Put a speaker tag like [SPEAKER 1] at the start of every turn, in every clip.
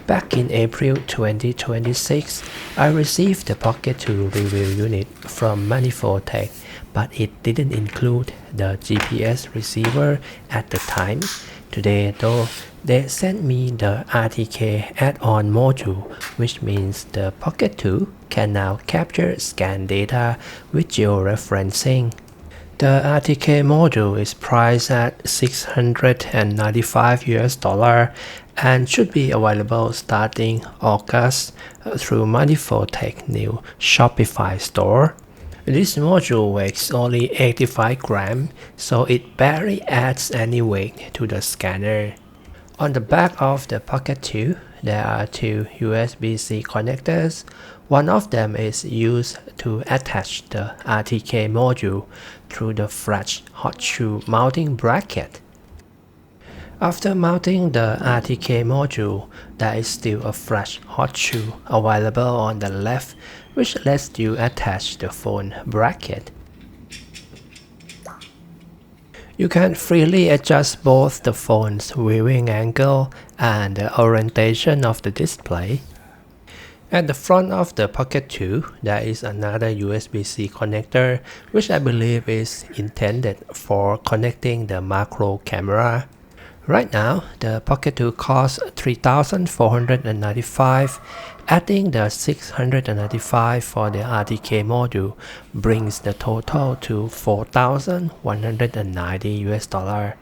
[SPEAKER 1] Back in April 2026, I received the Pocket 2 review unit from Manifold Tech, but it didn't include the GPS receiver at the time. Today though, they sent me the RTK add-on module, which means the Pocket 2 can now capture scan data with georeferencing. The RTK module is priced at $695 and should be available starting August through Manifold Tech new Shopify store. This module weighs only 85 grams, so it barely adds any weight to the scanner. On the back of the Pocket 2, there are two USB-C connectors. One of them is used to attach the RTK module through the flash hot shoe mounting bracket. After mounting the RTK module, there is still a flash hot shoe available on the left, which lets you attach the phone bracket. You can freely adjust both the phone's viewing angle and the orientation of the display. At the front of the Pocket 2, there is another USB-C connector, which I believe is intended for connecting the macro camera. Right now, the Pocket 2 costs $3,495. Adding the $695 for the RTK module brings the total to $4,190.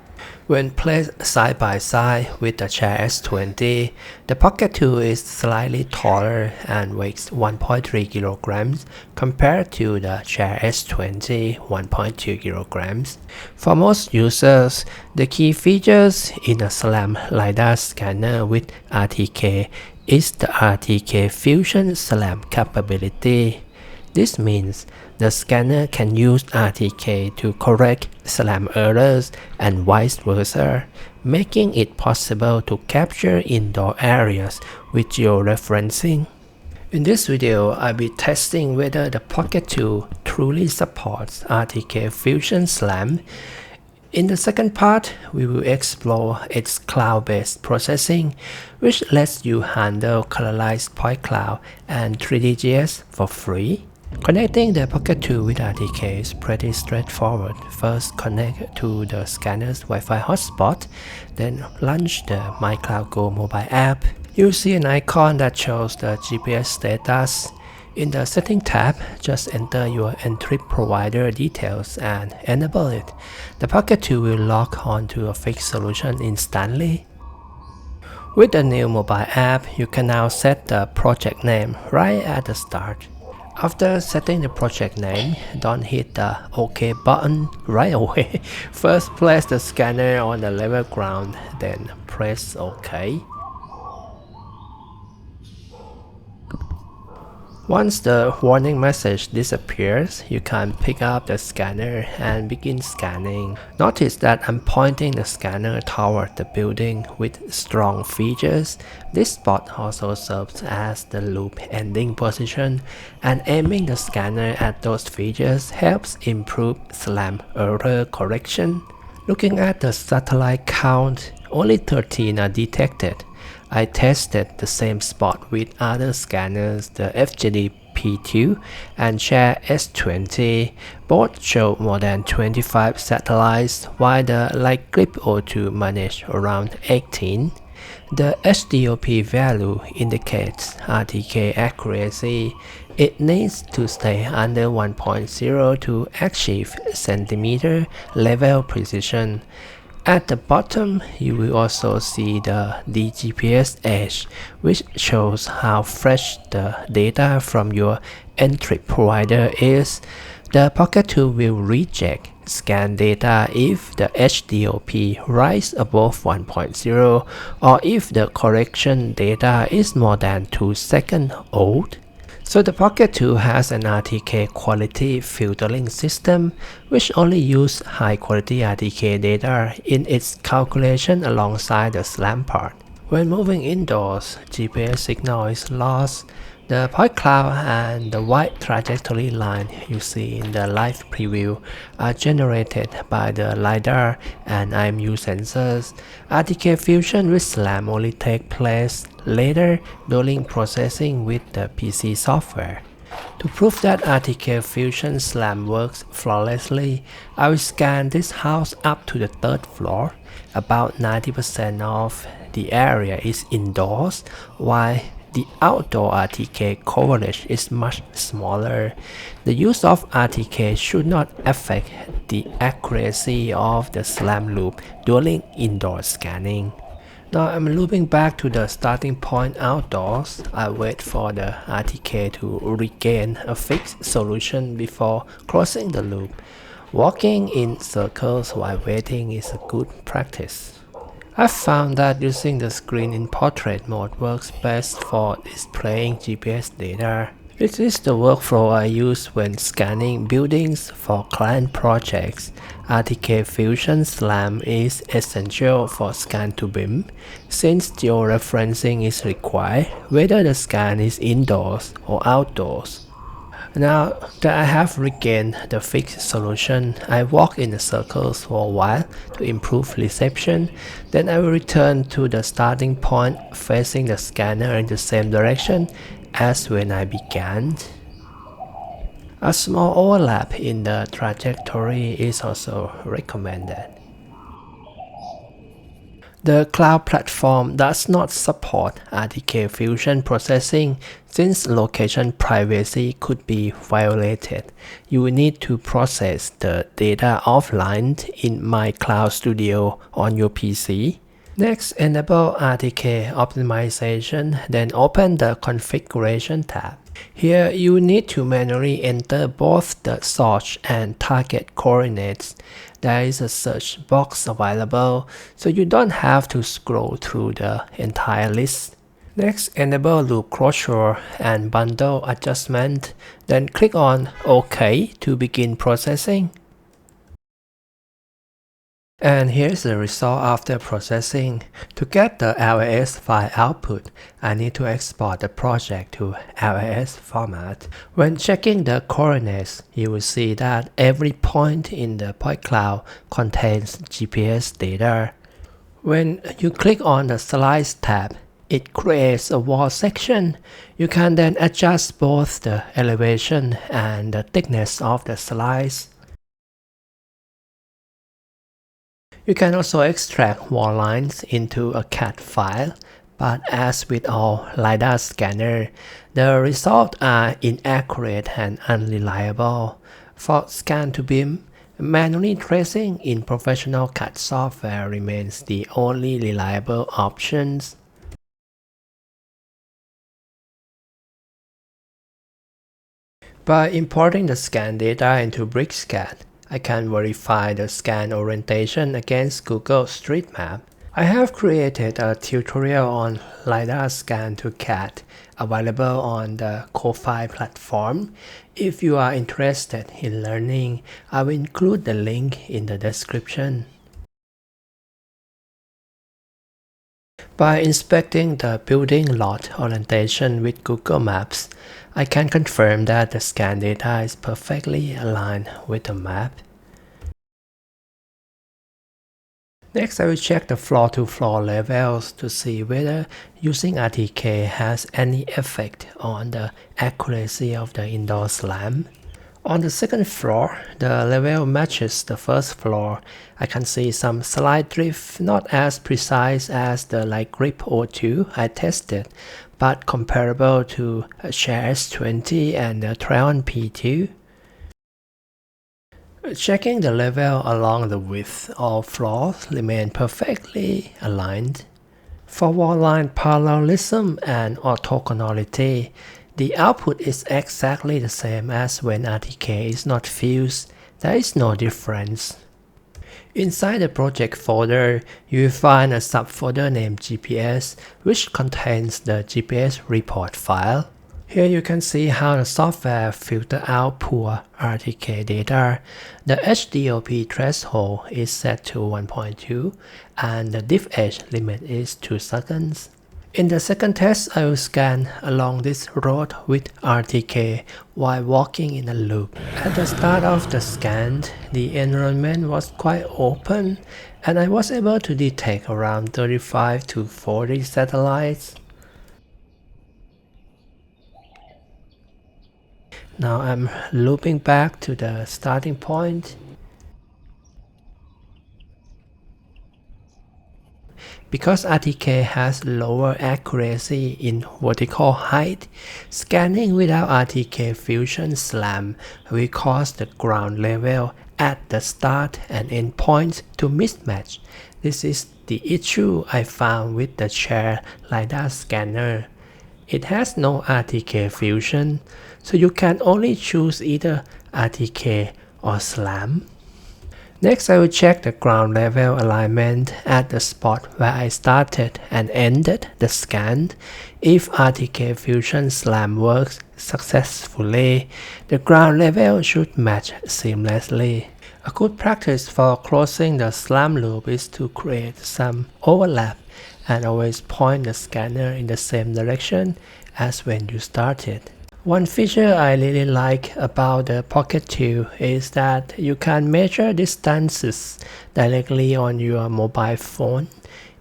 [SPEAKER 1] When placed side by side with the Chair S20, the Pocket 2 is slightly taller and weighs 1.3 kilograms compared to the Chair S20 1.2 kilograms. For most users, the key features in a SLAM LiDAR scanner with RTK is the RTK Fusion SLAM capability. This means the scanner can use RTK to correct SLAM errors and vice versa, making it possible to capture indoor areas with georeferencing. In this video, I'll be testing whether the Pocket 2 truly supports RTK Fusion SLAM. In the second part, we will explore its cloud-based processing, which lets you handle colorized point cloud and 3D for free. Connecting the Pocket 2 with RTK is pretty straightforward. First, connect to the scanner's Wi-Fi hotspot, then launch the MiCloudGo mobile app. You'll see an icon that shows the GPS status. In the Setting tab, just enter your entry provider details and enable it. The Pocket 2 will log on to a fixed solution instantly. With the new mobile app, you can now set the project name right at the start. After setting the project name, don't hit the OK button right away. First, place the scanner on the level ground, then press OK. Once the warning message disappears, you can pick up the scanner and begin scanning. Notice that I'm pointing the scanner toward the building with strong features. This spot also serves as the loop ending position, and aiming the scanner at those features helps improve SLAM error correction. Looking at the satellite count, only 13 are detected. I tested the same spot with other scanners, the FGD P2 and Chair S20. Both show more than 25 satellites, while the Light Grip O2 managed around 18. The HDOP value indicates RTK accuracy. It needs to stay under 1.0 to achieve centimeter level precision. At the bottom, you will also see the DGPS edge, which shows how fresh the data from your entry provider is. The Pocket 2 will reject scan data if the HDOP rises above 1.0 or if the correction data is more than 2 seconds old. So the Pocket 2 has an RTK quality filtering system, which only uses high quality RTK data in its calculation alongside the SLAM part. When moving indoors, GPS signal is lost. The point cloud and the white trajectory line you see in the live preview are generated by the LiDAR and IMU sensors. RTK fusion with SLAM only takes place later during processing with the PC software. To prove that RTK Fusion SLAM works flawlessly, I will scan this house up to the 3rd floor. About 90% of the area is indoors, while the outdoor RTK coverage is much smaller. The use of RTK should not affect the accuracy of the SLAM loop during indoor scanning. Now I'm looping back to the starting point outdoors. I wait for the RTK to regain a fixed solution before closing the loop. Walking in circles while waiting is a good practice. I found that using the screen in portrait mode works best for displaying GPS data. This is the workflow I use when scanning buildings for client projects. RTK Fusion SLAM is essential for scan to BIM, since georeferencing is required whether the scan is indoors or outdoors. Now that I have regained the fixed solution, I walk in the circles for a while to improve reception. Then I will return to the starting point facing the scanner in the same direction as when I began. A small overlap in the trajectory is also recommended. The cloud platform does not support RTK fusion processing since location privacy could be violated. You will need to process the data offline in MiCloud Studio on your PC. Next, enable RTK optimization, then open the configuration tab. Here, you need to manually enter both the source and target coordinates. There is a search box available, so you don't have to scroll through the entire list. Next, enable loop closure and bundle adjustment, then click on OK to begin processing. And here's the result after processing. To get the LAS file output, I need to export the project to LAS format. When checking the coordinates, you will see that every point in the point cloud contains GPS data. When you click on the Slice tab, it creates a wall section. You can then adjust both the elevation and the thickness of the slice. You can also extract wall lines into a CAD file, but as with all LiDAR scanner, the results are inaccurate and unreliable. For scan to BIM, manually tracing in professional CAD software remains the only reliable options. By importing the scan data into BricsCAD, I can verify the scan orientation against Google Street Map. I have created a tutorial on LiDAR scan to CAD available on the Ko-Fi platform. If you are interested in learning, I will include the link in the description. By inspecting the building lot orientation with Google Maps, I can confirm that the scan data is perfectly aligned with the map. Next, I will check the floor-to-floor levels to see whether using RTK has any effect on the accuracy of the indoor SLAM. On the 2nd floor, the level matches the 1st floor. I can see some slight drift, not as precise as the light grip O2 I tested, but comparable to a Share S20 and the Treon P2. Checking the level along the width of floors remain perfectly aligned. For wall line parallelism and orthogonality, the output is exactly the same as when RTK is not fused. There is no difference. Inside the project folder, you will find a subfolder named GPS, which contains the GPS report file. Here you can see how the software filters out poor RTK data. The HDOP threshold is set to 1.2 and the diff edge limit is 2 seconds. In the second test, I will scan along this road with RTK while walking in a loop. At the start of the scan, the environment was quite open and I was able to detect around 35 to 40 satellites. Now I'm looping back to the starting point. Because RTK has lower accuracy in vertical height, scanning without RTK fusion SLAM will cause the ground level at the start and end points to mismatch. This is the issue I found with the Chair LiDAR scanner. It has no RTK fusion, so you can only choose either RTK or SLAM. Next, I will check the ground level alignment at the spot where I started and ended the scan. If RTK Fusion SLAM works successfully, the ground level should match seamlessly. A good practice for closing the SLAM loop is to create some overlap and always point the scanner in the same direction as when you started. One feature I really like about the Pocket 2 is that you can measure distances directly on your mobile phone,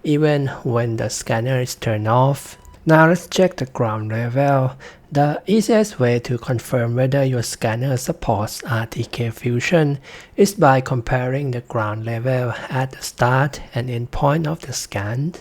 [SPEAKER 1] even when the scanner is turned off. Now let's check the ground level. The easiest way to confirm whether your scanner supports RTK Fusion is by comparing the ground level at the start and end point of the scan.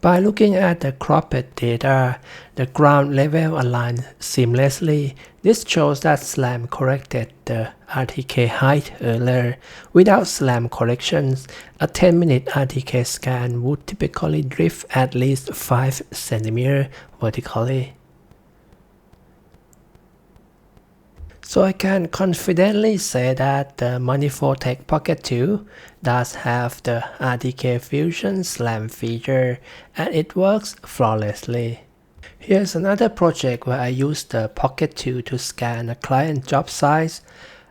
[SPEAKER 1] By looking at the cropped data, the ground level aligns seamlessly. This shows that SLAM corrected the RTK height earlier. Without SLAM corrections, a 10-minute RTK scan would typically drift at least 5 cm vertically. So I can confidently say that the Manifold Tech Pocket 2 does have the RTK Fusion SLAM feature and it works flawlessly. Here's another project where I used the Pocket 2 to scan a client job site.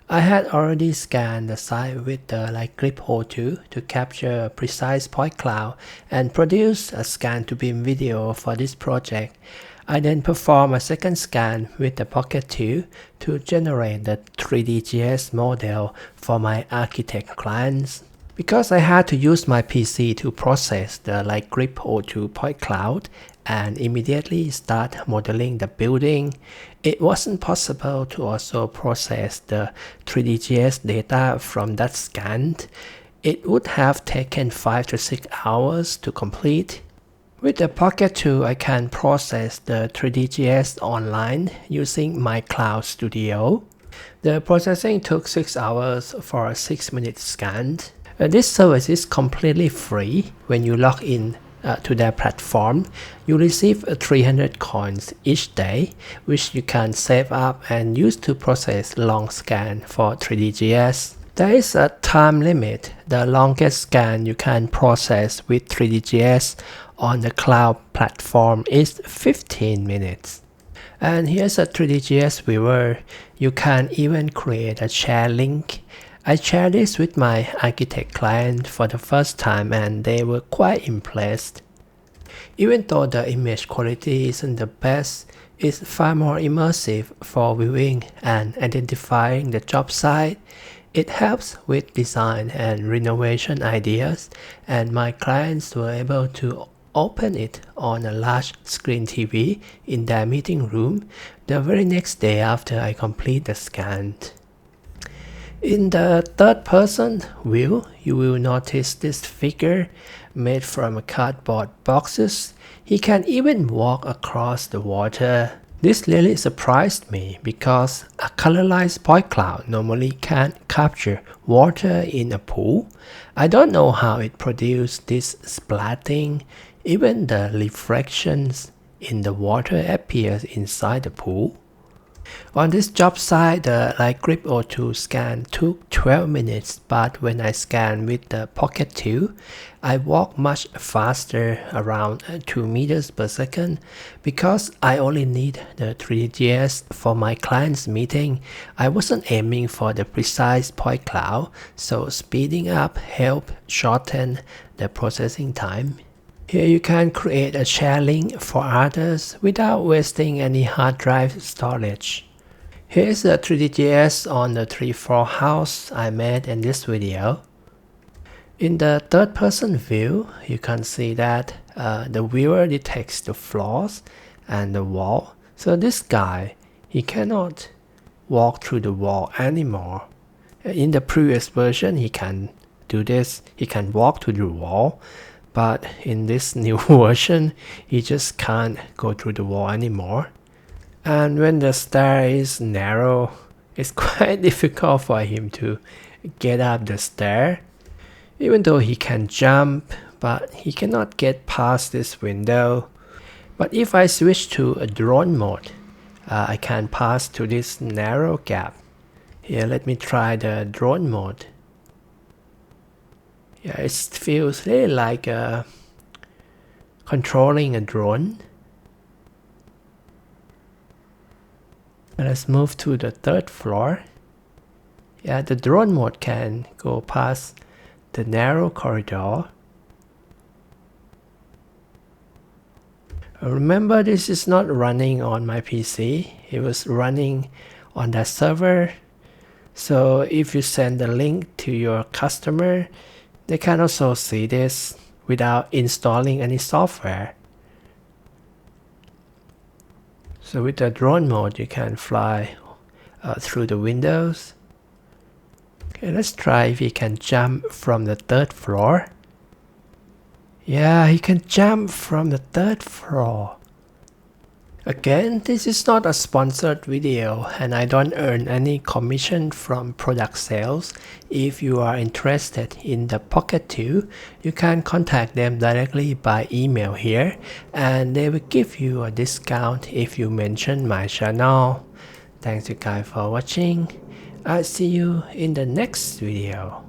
[SPEAKER 1] I had already scanned the site with the LiDAR O2 to capture a precise point cloud and produce a scan-to-beam video for this project. I then perform a second scan with the Pocket 2 to generate the 3D GS model for my architect clients. Because I had to use my PC to process the LiDAR O2 point cloud and immediately start modeling the building, it wasn't possible to also process the 3D GS data from that scan. It would have taken 5 to 6 hours to complete. With the Pocket 2, I can process the 3D GS online using MiCloud Studio. The processing took 6 hours for a 6-minute scan. This service is completely free. When you log in to their platform, you receive 300 coins each day, which you can save up and use to process long scan for 3D GS. There is a time limit. The longest scan you can process with 3D GS on the cloud platform is 15 minutes. And here's a 3D GS viewer. You can even create a share link. I shared this with my architect client for the first time and they were quite impressed. Even though the image quality isn't the best, it's far more immersive for viewing and identifying the job site. It helps with design and renovation ideas, and my clients were able to open it on a large screen TV in their meeting room the very next day after I complete the scan. In the third person view, you will notice this figure made from cardboard boxes. He can even walk across the water. This really surprised me because a colorless point cloud normally can't capture water in a pool. I don't know how it produced this splatting. Even the reflections in the water appears inside the pool. On this job site, the Light Grip O2 scan took 12 minutes, but when I scan with the Pocket 2, I walk much faster, around 2 meters per second. Because I only need the 3D for my client's meeting, I wasn't aiming for the precise point cloud, so speeding up helped shorten the processing time. Here you can create a share link for others without wasting any hard drive storage. Here is the 3D on the 3-floor house I made in this video. In the third person view, you can see that the viewer detects the floors and the wall. So this guy, he cannot walk through the wall anymore. In the previous version, he can do this. He can walk to the wall. But in this new version, he just can't go through the wall anymore. And when the stair is narrow, it's quite difficult for him to get up the stair. Even though he can jump, but he cannot get past this window. But if I switch to a drone mode, I can pass to this narrow gap. Here, let me try the drone mode. Yeah, it feels really like controlling a drone. Let's move to the third floor. Yeah, the drone mode can go past the narrow corridor. Remember, this is not running on my PC. It was running on that server. So if you send the link to your customer, they can also see this without installing any software. So with the drone mode, you can fly through the windows. Okay, let's try if he can jump from the third floor. Yeah, he can jump from the third floor. Again, this is not a sponsored video and I don't earn any commission from product sales. If you are interested in the Pocket 2, you can contact them directly by email here and they will give you a discount if you mention my channel. Thanks you guys for watching. I'll see you in the next video.